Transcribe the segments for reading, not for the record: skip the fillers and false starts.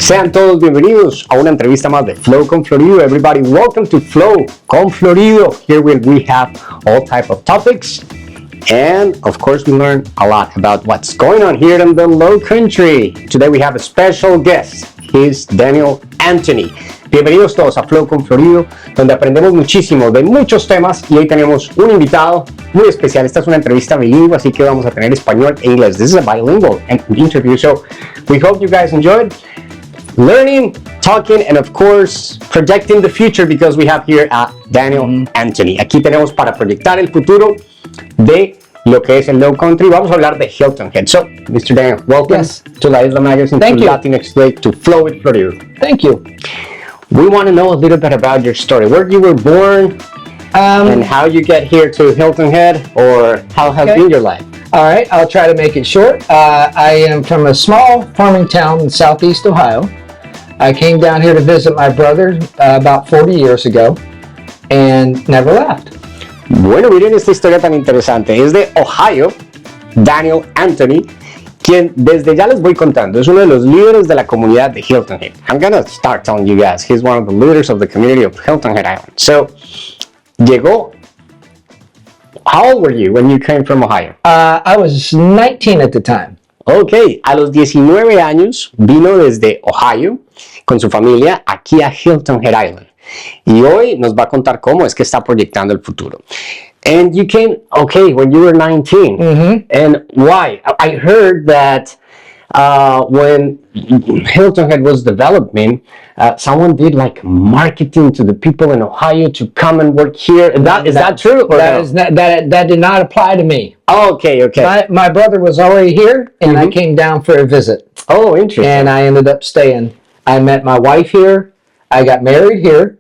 Sean todos bienvenidos a una entrevista más de Flow con Florido. Everybody, welcome to Flow con Florido. Here we have all type of topics, and of course we learn a lot about what's going on here in the Low Country. Today we have a special guest. He's Daniel Anthony. Bienvenidos todos a Flow con Florido, donde aprendemos muchísimo de muchos temas, y hoy tenemos un invitado muy especial. Esta es una entrevista bilingüe, así que vamos a tener español e inglés. This is a bilingual interview, so we hope you guys enjoyed learning, talking, and of course projecting the future, because we have here Daniel Anthony. Aquí tenemos para proyectar el futuro de lo que es el Low Country. Vamos a hablar de Hilton Head. So, Mr. Daniel, welcome to La Isla Magazine, Thank to you. Latinx Day, to Flow with Florido. Thank you. We want to know a little bit about your story, where you were born, and how you get here to Hilton Head, or how has been your life. All right, I'll try to make it short. I am from a small farming town in southeast Ohio. I came down here to visit my brother about 40 years ago and never left. Bueno, miren esta historia tan interesante. Es de Ohio, Daniel Anthony, quien desde ya les voy contando, es uno de los líderes de la comunidad de Hilton Head. I'm gonna start telling you guys, he's one of the leaders of the community of Hilton Head Island. So, llegó. How old were you when you came from Ohio? I was 19 at the time. Ok, a los 19 años vino desde Ohio con su familia aquí a Hilton Head Island. Y hoy nos va a contar cómo es que está proyectando el futuro. And you came, okay, when you were 19. And why? I heard that when Hilton Head was developing, someone did like marketing to the people in Ohio to come and work here. Is that true? Or That did not apply to me. Okay. My brother was already here, and I came down for a visit. Oh, interesting. And I ended up staying. I met my wife here. I got married here.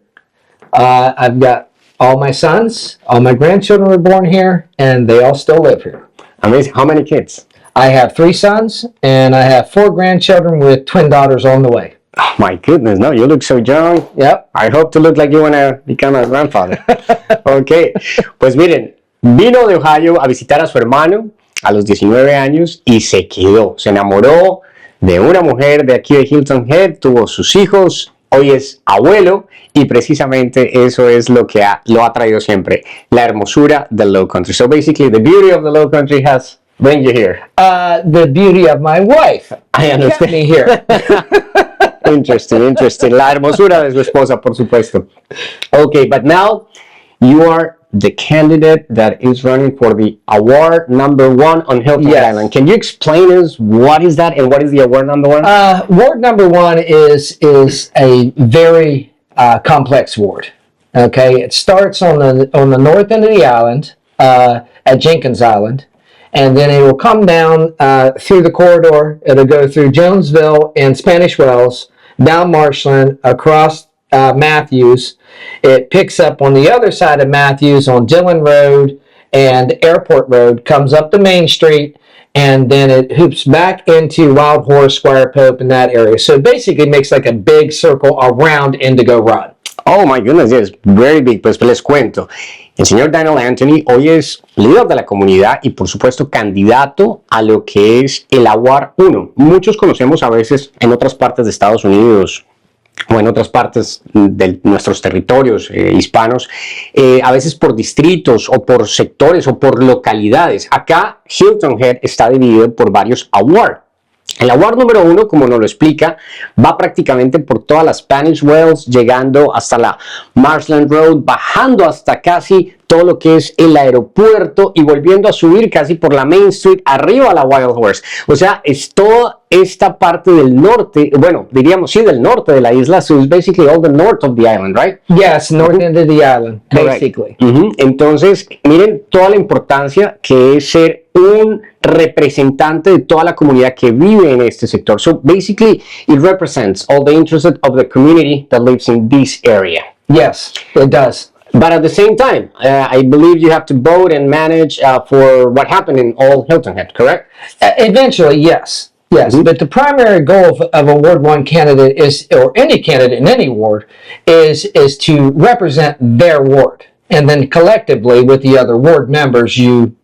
I've got all my sons, all my grandchildren were born here, and they all still live here. Amazing. How many kids? I have 3 sons, and I have 4 grandchildren with twin daughters on the way. Oh, my goodness, no, you look so young. Yep. I hope to look like you when I become a grandfather. Ok, pues miren, vino de Ohio a visitar a su hermano a los 19 años y se quedó, se enamoró de una mujer de aquí de Hilton Head, tuvo sus hijos, hoy es abuelo, y precisamente eso es lo que lo ha traído siempre, la hermosura del Low Country. So basically, the beauty of the Low Country has bring you here. The beauty of my wife. I understand. Kept me here. Interesting. La hermosura de su esposa, por supuesto. Okay, but now you are the candidate that is running for the award number 1 on Hilton Head Island. Can you explain us what is that and what is the award number 1? Ward number 1 is a very complex ward. Okay, it starts on the north end of the island at Jenkins Island. And then it will come down through the corridor. It'll go through Jonesville and Spanish Wells, down Marshland, across Matthews. It picks up on the other side of Matthews on Dillon Road and Airport Road, comes up to Main Street, and then it hoops back into Wild Horse, Squire Pope, in that area. So it basically makes like a big circle around Indigo Run. Oh my goodness, yes, very big. Pues les cuento. El señor Daniel Anthony hoy es líder de la comunidad y por supuesto candidato a lo que es el Award 1. Muchos conocemos a veces en otras partes de Estados Unidos o en otras partes de nuestros territorios hispanos, a veces por distritos o por sectores o por localidades. Acá Hilton Head está dividido por varios awards. El award número 1, como nos lo explica, va prácticamente por todas las Spanish Wells, llegando hasta la Marshland Road, bajando hasta casi todo lo que es el aeropuerto y volviendo a subir casi por la Main Street, arriba a la Wild Horse. O sea, es toda esta parte del norte, bueno, diríamos sí, del norte de la isla, so it's basically all the north of the island, right? Yes, north end of the island, basically. Entonces, miren toda la importancia que es ser un representante de toda la comunidad que vive en este sector. So basically, it represents all the interests of the community that lives in this area. Yes, it does. But at the same time, I believe you have to vote and manage for what happened in all Hilton Head, correct? Eventually, yes. Yes, but the primary goal of a Ward 1 candidate is, or any candidate in any ward, is to represent their ward. And then collectively with the other ward members, you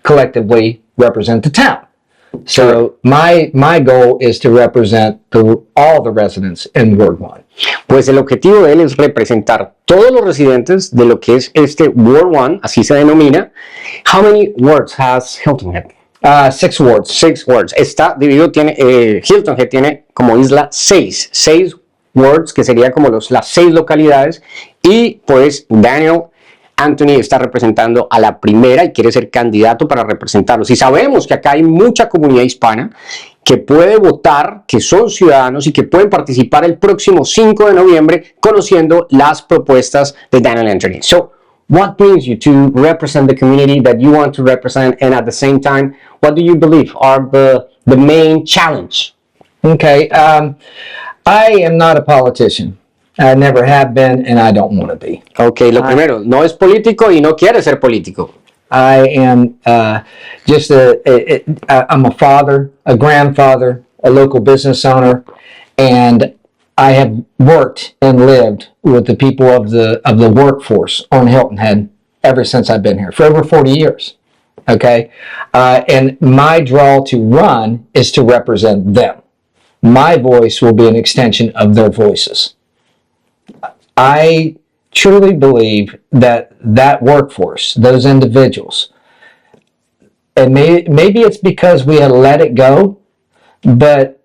collectively represent the town. So my goal is to represent all the residents in Ward 1. Pues el objetivo de él es representar todos los residentes de lo que es este Ward 1, así se denomina. How many wards has Hilton Head? 6 wards. 6 wards. Está dividido, Hilton Head tiene como isla 6 wards, que sería como las 6 localidades, y pues Daniel Anthony está representando a la primera y quiere ser candidato para representarlos. Y sabemos que acá hay mucha comunidad hispana que puede votar, que son ciudadanos y que pueden participar el próximo 5 de noviembre conociendo las propuestas de Daniel Anthony. So, what brings you to represent the community that you want to represent, and at the same time, what do you believe are the main challenge? Okay, I am not a politician. I never have been, and I don't want to be. Okay, lo primero, no es político y no quiere ser político. I am just I'm a father, a grandfather, a local business owner, and I have worked and lived with the people of the workforce on Hilton Head ever since I've been here for over 40 years. Okay, and my draw to run is to represent them. My voice will be an extension of their voices. I truly believe that workforce, those individuals, and maybe it's because we had let it go, but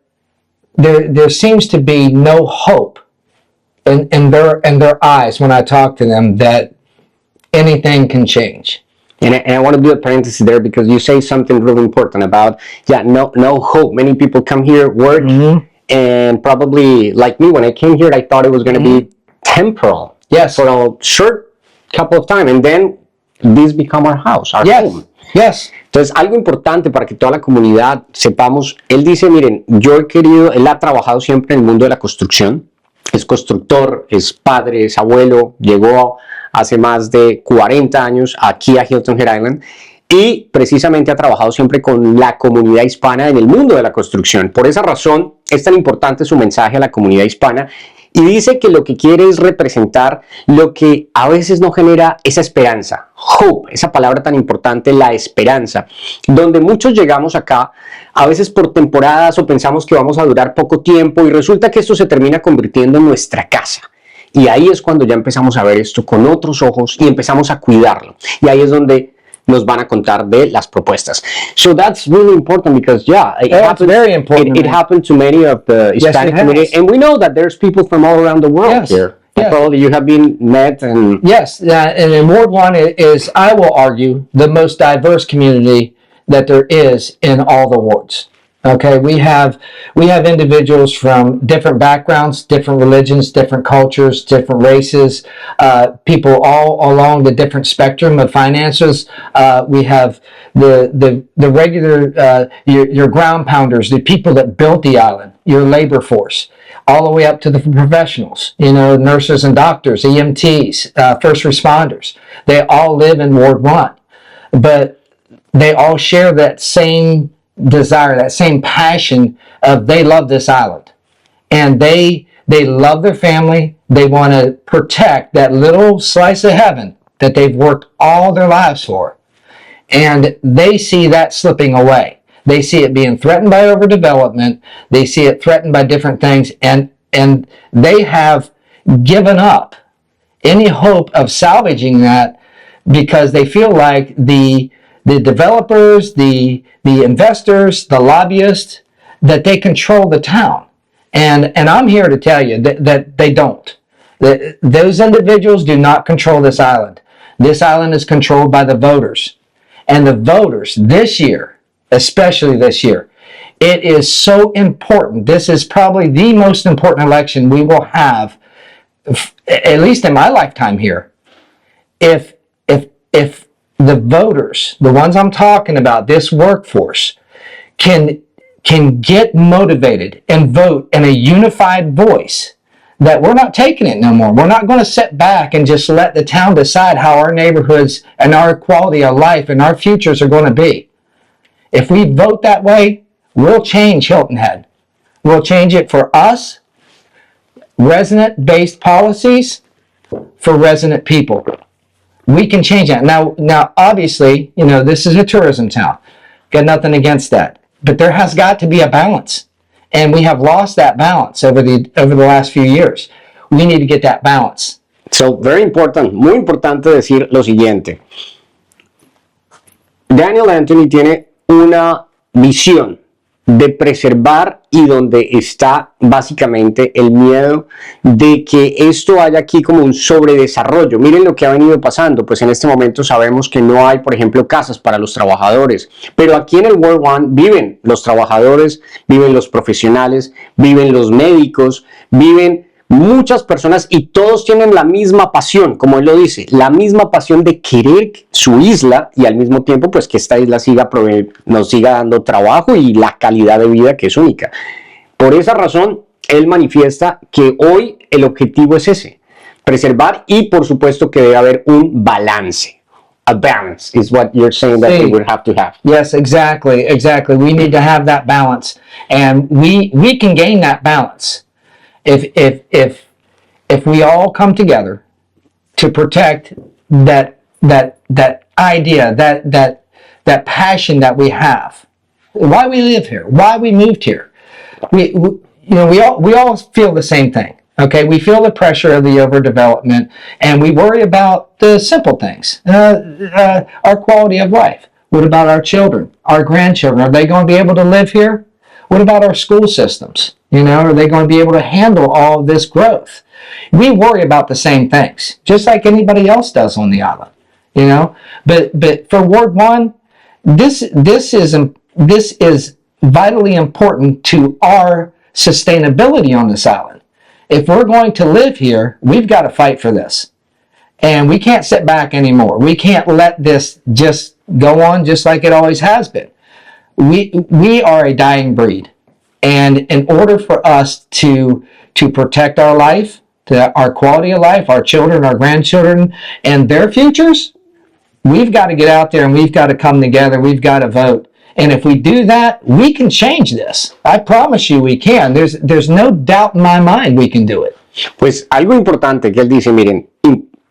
there seems to be no hope in their eyes when I talk to them that anything can change. And I want to do a parenthesis there because you say something really important about, no hope. Many people come here, work, and probably like me, when I came here, I thought it was going to be temporal. Yes. For a short couple of time, and then this become our house, our home. Yes. Entonces, algo importante para que toda la comunidad sepamos, él dice, miren, él ha trabajado siempre en el mundo de la construcción, es constructor, es padre, es abuelo, llegó hace más de 40 años aquí a Hilton Head Island, y precisamente ha trabajado siempre con la comunidad hispana en el mundo de la construcción. Por esa razón es tan importante su mensaje a la comunidad hispana, y dice que lo que quiere es representar lo que a veces no genera esa esperanza, hope, esa palabra tan importante, la esperanza, donde muchos llegamos acá a veces por temporadas o pensamos que vamos a durar poco tiempo y resulta que esto se termina convirtiendo en nuestra casa. Y ahí es cuando ya empezamos a ver esto con otros ojos y empezamos a cuidarlo. Y ahí es donde nos van a contar de las propuestas. So that's really important because, very important. It happened to many of the Hispanic community, and we know that there's people from all around the world here. Yes. Probably you have been met and... Yes, and in Ward 1 is, I will argue, the most diverse community that there is in all the wards. Okay, we have individuals from different backgrounds, different religions, different cultures, different races, people all along the different spectrum of finances. We have the regular your ground pounders, the people that built the island, your labor force, all the way up to the professionals, nurses and doctors, EMTs, first responders. They all live in Ward 1, but they all share that same desire, that same passion of they love this island, and they love their family. They want to protect that little slice of heaven that they've worked all their lives for, and they see that slipping away. They see it being threatened by overdevelopment. They see it threatened by different things, and they have given up any hope of salvaging that because they feel like the developers, the investors, the lobbyists, that they control the town. And I'm here to tell you that they don't. Those individuals do not control this island. This island is controlled by the voters. And the voters this year, especially this year, it is so important. This is probably the most important election we will have, at least in my lifetime here. If the voters, the ones I'm talking about, this workforce, can get motivated and vote in a unified voice, that we're not taking it no more. We're not going to sit back and just let the town decide how our neighborhoods and our quality of life and our futures are going to be. If we vote that way, we'll change Hilton Head. We'll change it for us, resident-based policies for resident people. We can change that. Now, obviously, this is a tourism town. Got nothing against that. but there has got to be a balance. And we have lost that balance over the last few years. We need to get that balance. So, very important, muy importante decir lo siguiente. Daniel Anthony tiene una visión de preservar y donde está básicamente el miedo de que esto haya aquí como un sobredesarrollo. Miren lo que ha venido pasando, pues en este momento sabemos que no hay, por ejemplo, casas para los trabajadores, pero aquí en el World One viven los trabajadores, viven los profesionales, viven los médicos, viven muchas personas y todos tienen la misma pasión, como él lo dice, la misma pasión de querer su isla y al mismo tiempo pues que esta isla nos siga dando trabajo y la calidad de vida que es única. Por esa razón, él manifiesta que hoy el objetivo es ese, preservar y por supuesto que debe haber un balance. A balance is what you're saying that we would have to have. Yes, exactly. We need to have that balance, and we can gain that balance if we all come together to protect that idea, that passion that we have, why we live here, why we moved here. We all feel the same thing. Okay, we feel the pressure of the overdevelopment, and we worry about the simple things, our quality of life. What about our children, our grandchildren? Are they going to be able to live here? What about our school systems? Are they going to be able to handle all of this growth? We worry about the same things, just like anybody else does on the island. But for Ward 1, this is vitally important to our sustainability on this island. If we're going to live here, we've got to fight for this. And we can't sit back anymore. We can't let this just go on just like it always has been. We are a dying breed. And in order for us to protect our life, our quality of life, our children, our grandchildren, and their futures, we've got to get out there and we've got to come together. We've got to vote. And if we do that, we can change this. I promise you we can. There's no doubt in my mind we can do it. Pues algo importante que él dice, miren,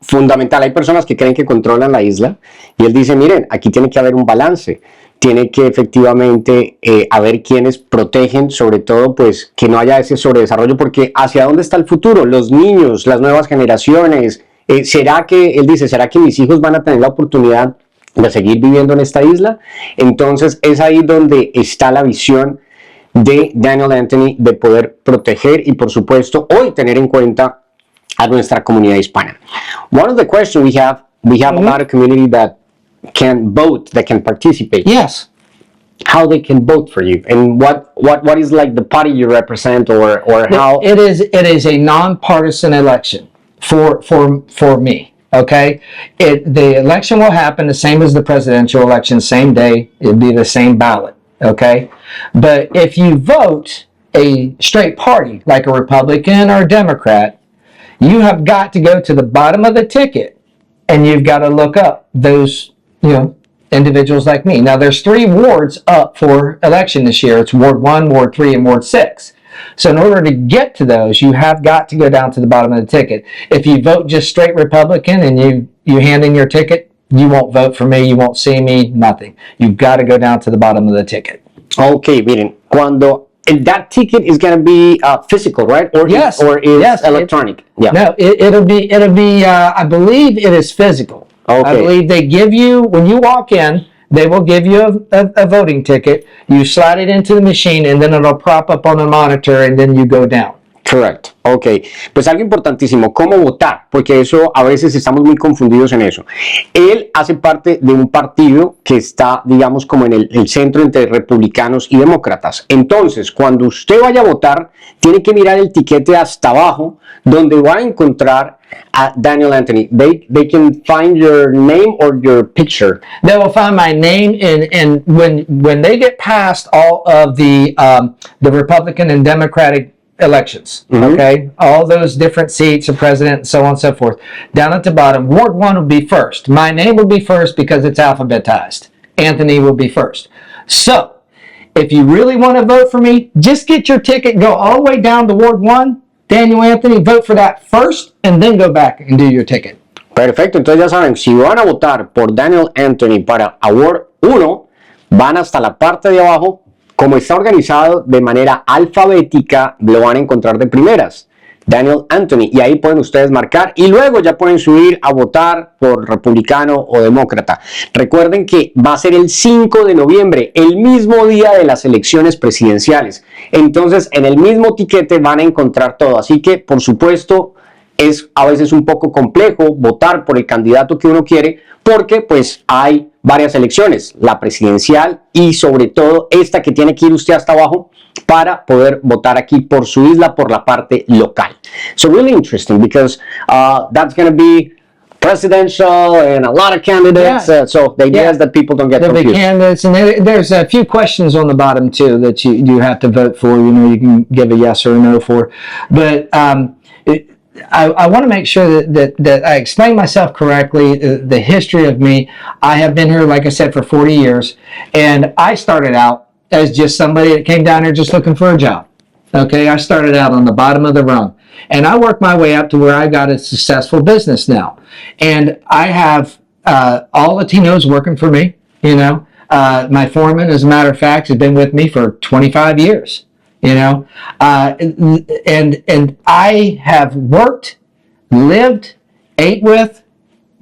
fundamental, hay personas que creen que controlan la isla y él dice, miren, aquí tiene que haber un balance. Tiene que efectivamente haber quienes protegen, sobre todo, pues que no haya ese sobredesarrollo, porque ¿hacia dónde está el futuro? Los niños, las nuevas generaciones. ¿Será que mis hijos van a tener la oportunidad de seguir viviendo en esta isla? Entonces es ahí donde está la visión de Daniel Anthony de poder proteger y, por supuesto, hoy tener en cuenta a nuestra comunidad hispana. One of the questions we have a lot of community that can vote, that can participate. Yes. How they can vote for you, and what is like the party you represent, or how it is a nonpartisan election for me. Okay, the election will happen the same as the presidential election, same day. It'll be the same ballot. Okay, but if you vote a straight party like a Republican or a Democrat, you have got to go to the bottom of the ticket and you've got to look up those individuals like me. Now there's 3 wards up for election this year. It's Ward 1, Ward 3, and Ward 6. So in order to get to those, you have got to go down to the bottom of the ticket. If you vote just straight Republican and you hand in your ticket, you won't vote for me, you won't see me, nothing. You've got to go down to the bottom of the ticket. Okay, miren, that ticket is going to be physical, right? Or yes, is electronic? No, it'll be. I believe it is physical. Okay. I believe they give you, when you walk in, they will give you a voting ticket. You slide it into the machine and then it'll prop up on a monitor and then you go down. Correct. Ok. Pues algo importantísimo, ¿cómo votar? Porque eso a veces estamos muy confundidos en eso. Él hace parte de un partido que está, digamos, como en el centro entre republicanos y demócratas. Entonces, cuando usted vaya a votar, tiene que mirar el tiquete hasta abajo, donde va a encontrar a Daniel Anthony. They can find your name or your picture. They will find my name, and when they get past all of the Republican and Democratic elections, okay, all those different seats, the president, and so on and so forth, down at the bottom, Ward 1 will be first. My name will be first because it's alphabetized. Anthony will be first. So, if you really want to vote for me, just get your ticket, go all the way down to Ward 1, Daniel Anthony, vote for that first, and then go back and do your ticket. Perfecto, entonces ya saben, si van a votar por Daniel Anthony para Ward 1, van hasta la parte de abajo, como está organizado de manera alfabética, lo van a encontrar de primeras. Daniel Anthony, y ahí pueden ustedes marcar y luego ya pueden subir a votar por republicano o demócrata. Recuerden que va a ser el 5 de noviembre, el mismo día de las elecciones presidenciales. Entonces, en el mismo tiquete van a encontrar todo. Así que, por supuesto, es a veces un poco complejo votar por el candidato que uno quiere porque pues hay varias elecciones, la presidencial y sobre todo esta que tiene que ir usted hasta abajo para poder votar aquí por su isla, por la parte local. So really interesting because that's going to be presidential and a lot of candidates. Yeah. So the idea is that people don't get There'll be confused. candidates, and there's a few questions on the bottom too that you have to vote for. You know, you can give a yes or a no for, but I want to make sure that I explain myself correctly, the history of me. I have been here, like I said, for 40 years, and I started out as just somebody that came down here just looking for a job. Okay, I started out on the bottom of the rung, and I worked my way up to where I got a successful business now. And I have all Latinos working for me. You know, my foreman, as a matter of fact, has been with me for 25 years. You know, and I have worked, lived, ate with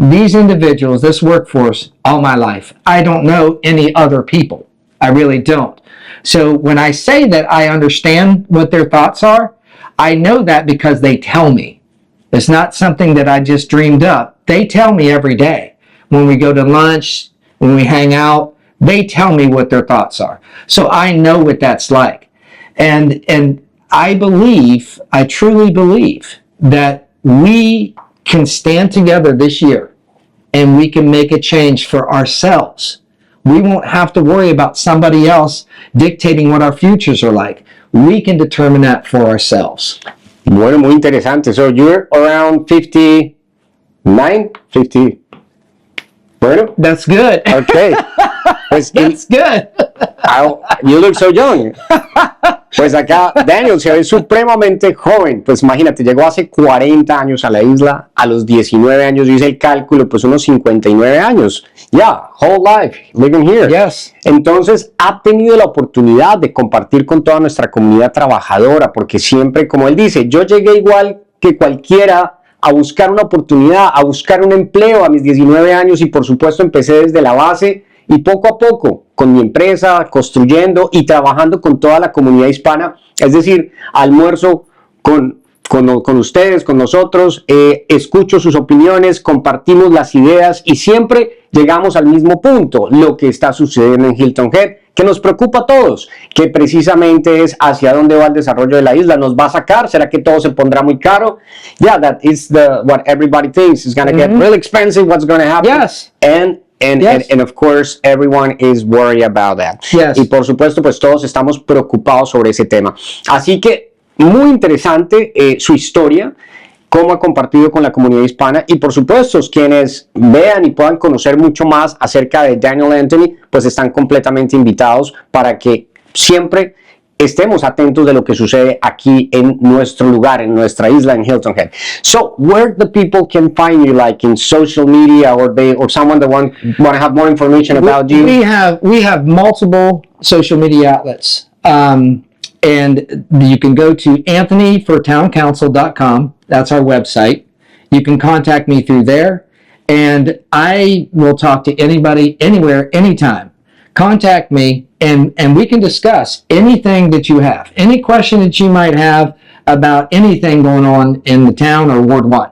these individuals, this workforce, all my life. I don't know any other people. I really don't. So when I say that I understand what their thoughts are, I know that because they tell me. It's not something that I just dreamed up. They tell me every day. When we go to lunch, when we hang out, they tell me what their thoughts are. So I know what that's like. And I believe, I truly believe that we can stand together this year and we can make a change for ourselves. We won't have to worry about somebody else dictating what our futures are like. We can determine that for ourselves. Bueno, muy interesante. So you're around 59, 50. Bueno. That's good. Okay. Pues, That's good. You look so young. Pues acá Daniel se ve supremamente joven. Pues imagínate, llegó hace 40 años a la isla, a los 19 años, yo hice el cálculo, pues unos 59 años. Yeah, whole life living here. Yes. Entonces ha tenido la oportunidad de compartir con toda nuestra comunidad trabajadora, porque siempre, como él dice, yo llegué igual que cualquiera a buscar una oportunidad, a buscar un empleo a mis 19 años y por supuesto empecé desde la base y poco a poco con mi empresa, construyendo y trabajando con toda la comunidad hispana, es decir, almuerzo con ustedes, con nosotros, escucho sus opiniones, compartimos las ideas y siempre llegamos al mismo punto, lo que está sucediendo en Hilton Head, que nos preocupa a todos, que precisamente es hacia dónde va el desarrollo de la isla, nos va a sacar, será que todo se pondrá muy caro, yeah, that is what everybody thinks, it's going to get really expensive, what's going to happen, Yes. And of course, everyone is worried about that. Yes. Y por supuesto, pues todos estamos preocupados sobre ese tema. Así que, muy interesante su historia, cómo ha compartido con la comunidad hispana y por supuesto, quienes vean y puedan conocer mucho más acerca de Daniel Anthony, pues están completamente invitados para que siempre estemos atentos de lo que sucede aquí en nuestro lugar, en nuestra isla, en Hilton Head. So, where the people can find you, like in social media, or someone that want to have more information about you? We have multiple social media outlets, and you can go to anthonyfortowncouncil.com. That's our website. You can contact me through there, and I will talk to anybody, anywhere, anytime. Contact me, and we can discuss anything that you have, any question that you might have about anything going on in the town or Ward 1.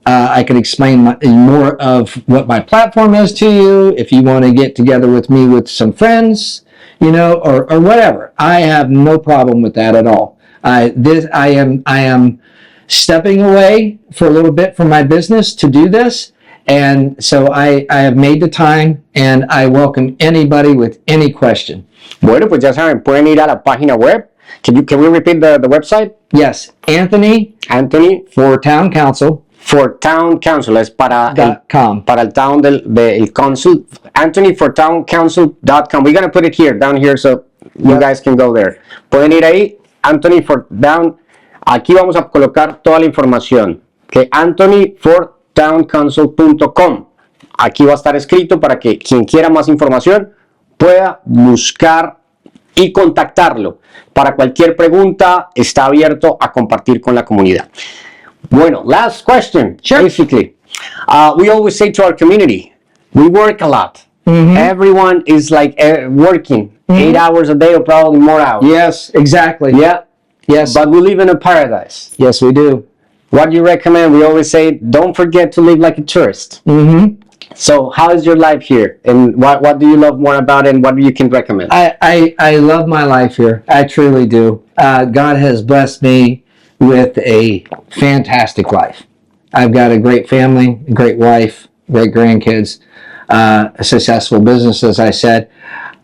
I can explain more of what my platform is to you. If you want to get together with me with some friends, you know, or whatever, I have no problem with that at all. I am stepping away for a little bit from my business to do this. And so I have made the time and I welcome anybody with any question. Bueno, pues ya saben, pueden ir a la página web. Can we repeat the website? Yes, Anthony for Town Council. For Town Council, es para el town del council. AnthonyForTownCouncil.com. We're going to put it here, down here, so you guys can go there. Pueden ir ahí, Anthony for Town. Aquí vamos a colocar toda la información. Que AnthonyForTownCouncil.com. Aquí va a estar escrito para que quien quiera más información pueda buscar y contactarlo. Para cualquier pregunta, está abierto a compartir con la comunidad. Bueno, last question, basically. We always say to our community, we work a lot. Everyone is like working 8 hours a day or probably more hours. Yes, exactly. Yeah. Yes. But we live in a paradise. Yes, we do. What do you recommend? We always say, don't forget to live like a tourist. So how is your life here? And what do you love more about it, and what you can recommend? I love my life here. I truly do. God has blessed me with a fantastic life. I've got a great family, a great wife, great grandkids, a successful business, as I said.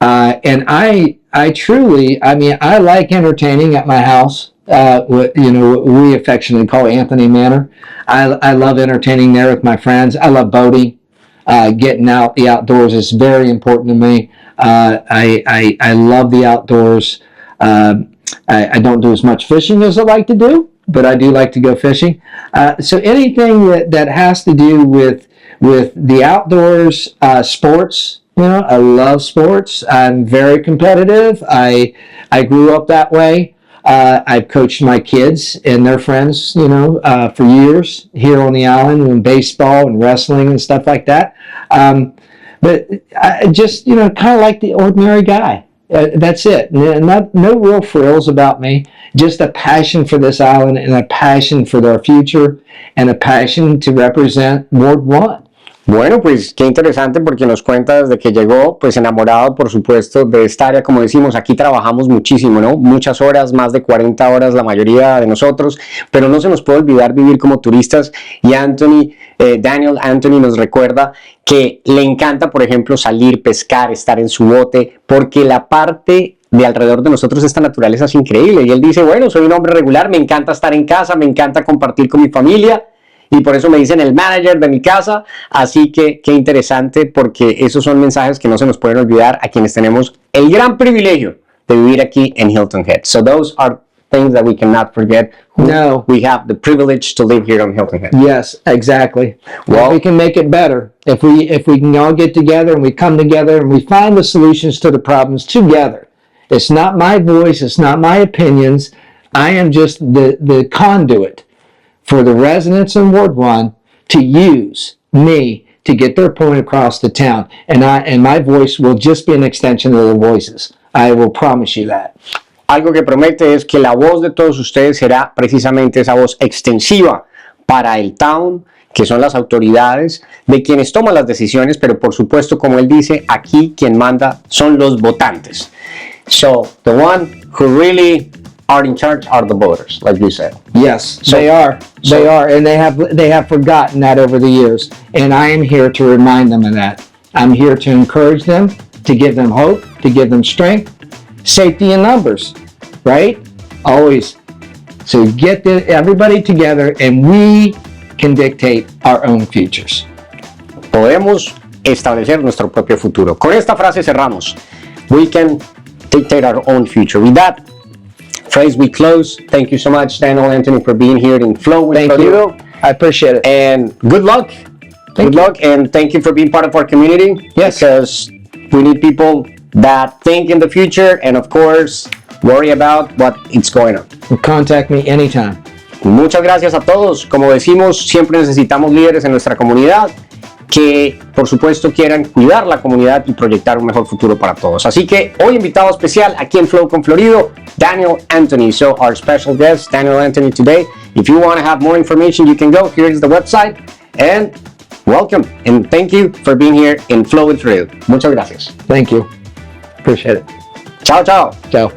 And I truly, I mean, I like entertaining at my house. What we affectionately call Anthony Manor. I love entertaining there with my friends. I love boating. Getting out the outdoors is very important to me. I love the outdoors. I don't do as much fishing as I like to do, but I do like to go fishing. So anything that has to do with the outdoors, sports, I love sports. I'm very competitive. I grew up that way. I've coached my kids and their friends, for years here on the island, in baseball and wrestling and stuff like that. But I just, kind of like the ordinary guy. That's it. No real frills about me. Just a passion for this island and a passion for their future and a passion to represent Ward 1. Bueno, pues qué interesante porque nos cuenta desde que llegó, pues enamorado, por supuesto, de esta área. Como decimos, aquí trabajamos muchísimo, ¿no? Muchas horas, más de 40 horas la mayoría de nosotros, pero no se nos puede olvidar vivir como turistas. Y Daniel Anthony nos recuerda que le encanta, por ejemplo, salir, pescar, estar en su bote, porque la parte de alrededor de nosotros esta naturaleza es increíble. Y él dice, bueno, soy un hombre regular, me encanta estar en casa, me encanta compartir con mi familia, y por eso me dicen el manager de mi casa. Así que qué interesante, porque esos son mensajes que no se nos pueden olvidar a quienes tenemos el gran privilegio de vivir aquí en Hilton Head. So those are things that we cannot forget. No. We have the privilege to live here on Hilton Head. Yes, exactly. Well, we can make it better if we can all get together and we come together and we find the solutions to the problems together. It's not my voice, it's not my opinions. I am just the conduit for the residents in Ward 1 to use me to get their point across to town. And my voice will just be an extension of their voices. I will promise you that. Algo que promete es que la voz de todos ustedes será precisamente esa voz extensiva para el town, que son las autoridades, de quienes toman las decisiones, pero por supuesto, como él dice, aquí quien manda son los votantes. So, the one who really are in charge are the voters, like you said. Yes, they are. They are, and they have forgotten that over the years. And I am here to remind them of that. I'm here to encourage them, to give them hope, to give them strength, safety in numbers, right? Always. So get everybody together, and we can dictate our own futures. Podemos establecer nuestro propio futuro. Con esta frase cerramos. We can dictate our own future. With that phrase, we close. Thank you so much, Daniel Anthony, for being here in Flow with Florido. Thank you. I appreciate it. And good luck. Good luck, and thank you for being part of our community. Yes. Because we need people that think in the future and, of course, worry about what is going on. Contact me anytime. Muchas gracias a todos. Como decimos, siempre necesitamos líderes en nuestra comunidad que, por supuesto, quieran cuidar la comunidad y proyectar un mejor futuro para todos. Así que hoy invitado especial aquí en Flow con Florido, Daniel Anthony. So our special guest, Daniel Anthony, today. If you want to have more information, you can go. Here is the website. And welcome. And thank you for being here in Flow with Florido. Muchas gracias. Thank you. Appreciate it. Chao, chao. Ciao.